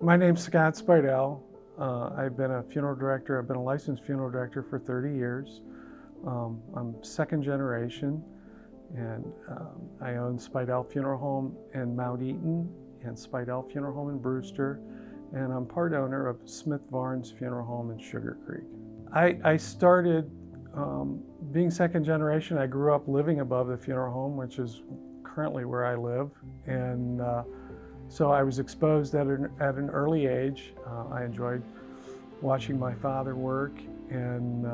My name's Scott Spidell. I've been a funeral director. I've been a licensed funeral director for 30 years. I'm second generation, and I own Spidell Funeral Home in Mount Eaton and Spidell Funeral Home in Brewster, and I'm part owner of Smith Barnes Funeral Home in Sugar Creek. I started being second generation. I grew up living above the funeral home, which is currently where I live, and so I was exposed at an early age. I enjoyed watching my father work, and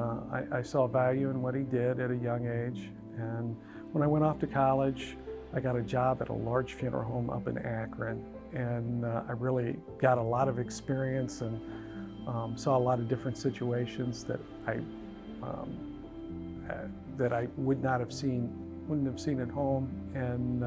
I saw value in what he did at a young age. And when I went off to college, I got a job at a large funeral home up in Akron, and I really got a lot of experience and saw a lot of different situations that I wouldn't have seen at home, and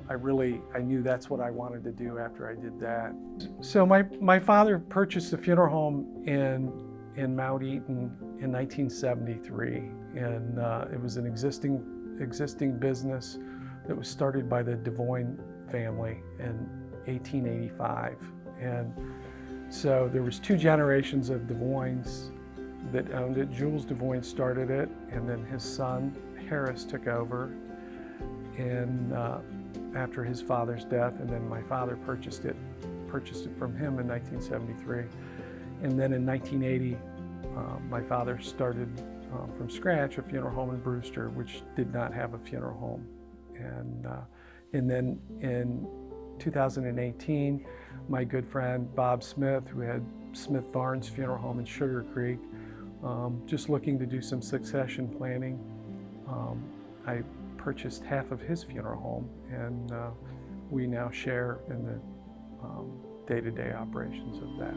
I knew that's what I wanted to do after I did that. So my father purchased the funeral home in Mount Eaton in 1973, and it was an existing business that was started by the DeVoyne family in 1885. And so there was two generations of DeVoynes that owned it. Jules DeVoyne started it, and then his son Harris took over, and after his father's death, and then my father purchased it from him in 1973. And then in 1980, my father started from scratch a funeral home in Brewster, which did not have a funeral home. And then in 2018, my good friend Bob Smith, who had Smith Barnes Funeral Home in Sugar Creek, just looking to do some succession planning, I purchased half of his funeral home, and we now share in the day-to-day operations of that.